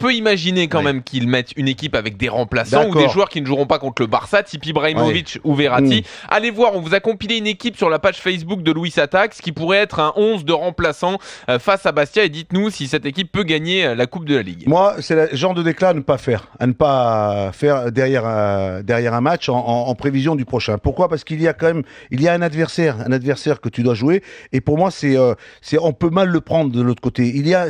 peut imaginer quand même qu'ils mettent une équipe avec des remplaçants ou des joueurs qui ne joueront pas contre le Barça, type Ibrahimovic ou Verratti. Allez voir, on vous a compilé une équipe sur la page Facebook de Louis Attaque, ce qui pourrait être un 11 de remplaçants face à Bastia. Et dites-nous si cette équipe peut gagner la Coupe de la Ligue. Moi, c'est le genre de déclat à ne pas faire derrière un match en prévision du prochain. Pourquoi ? Parce qu'il y a quand même un adversaire que tu dois jouer. Et pour moi, on peut mal le prendre de l'autre côté. Il y a,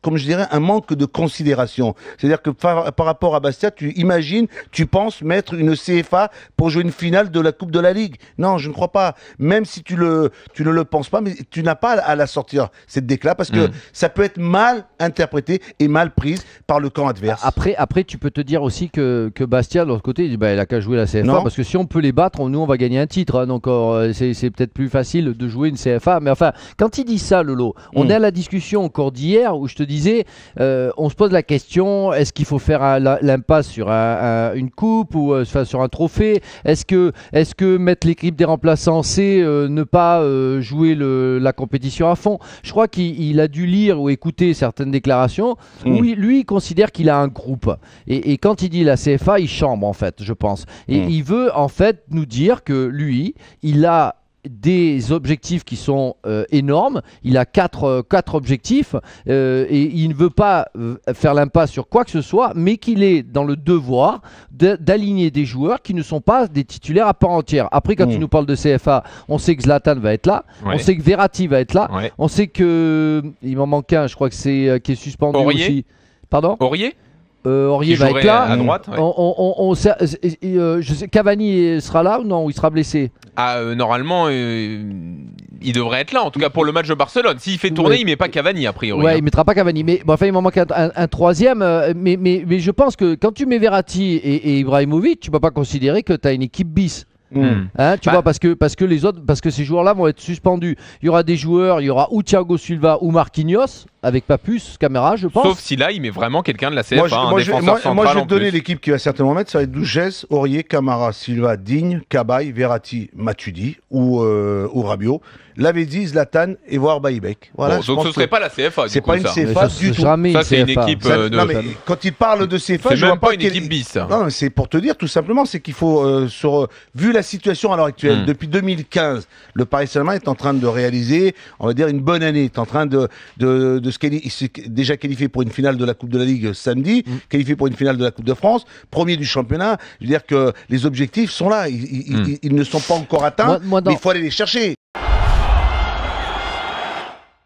comme je dirais, un manque de considération. C'est-à-dire que par rapport à Bastia, tu penses mettre une CFA pour jouer une finale de la Coupe de la Ligue. Non, je ne crois pas. Même si tu ne le penses pas, mais tu n'as pas à la sortir, cette déclat, parce que ça peut être mal interprété et mal prise par le camp adverse. Après, tu peux te dire aussi que Bastia, de l'autre côté, il dit, il a qu'à jouer la CFA, parce que si on peut les battre, nous, on va gagner un titre. Hein, donc, c'est peut-être plus facile de jouer une CFA. Mais enfin, quand il dit ça, Lolo, on est à la discussion encore d'hier où je te disais, on se pose la question, est-ce qu'il faut faire l'impasse sur une coupe ou sur un trophée? Est-ce que mettre l'équipe des remplaçants, c'est ne pas jouer la compétition à fond? Je crois qu'il a dû lire ou écouter certaines déclarations où lui il considère qu'il a un groupe. Et quand il dit la CFA, il chambre en fait, je pense. Et il veut en fait nous dire que lui, il a des objectifs qui sont énormes. Il a quatre objectifs et il ne veut pas faire l'impasse sur quoi que ce soit, mais qu'il est dans le devoir d'aligner des joueurs qui ne sont pas des titulaires à part entière. Après, quand tu nous parles de CFA, on sait que Zlatan va être là, on sait que Verratti va être là, on sait que il m'en manque un, je crois que c'est qui est suspendu aussi. Pardon ? Aurier va être là. À droite, je sais, Cavani sera là ou non? Il sera blessé? Normalement, il devrait être là, en tout cas pour le match de Barcelone. S'il fait tourner, il met pas Cavani a priori. Il mettra pas Cavani. Mais enfin, il m'en manque un troisième. Mais je pense que quand tu mets Verratti et Ibrahimovic, tu peux pas considérer que tu as une équipe bis. Tu vois, parce que les autres, parce que ces joueurs-là vont être suspendus. Il y aura des joueurs, il y aura ou Thiago Silva ou Marquinhos avec Papus, Camara, je pense. Sauf si là, il met vraiment quelqu'un de la CFA, un défenseur central. Moi, je vais te donner l'équipe qui va certainement mettre. Ça va être Dougès, Aurier, Camara, Silva, Digne, Cabaye, Verratti, Matuidi ou Rabiot. Lavezzi, Zlatan et voire Baïbek. Voilà, donc ce serait pas la CFA. C'est pas une CFA du tout. Ça, c'est une équipe. Non, mais quand il parle de CFA, c'est même pas une équipe bis. Non, c'est pour te dire tout simplement, c'est qu'il faut, vu la situation à l'heure actuelle, depuis 2015, le Paris Saint-Germain est en train de réaliser, on va dire, une bonne année. Est en train il s'est déjà qualifié pour une finale de la Coupe de la Ligue samedi, qualifié pour une finale de la Coupe de France, premier du championnat. Je veux dire que les objectifs sont là. Ils ne sont pas encore atteints, mais il faut aller les chercher.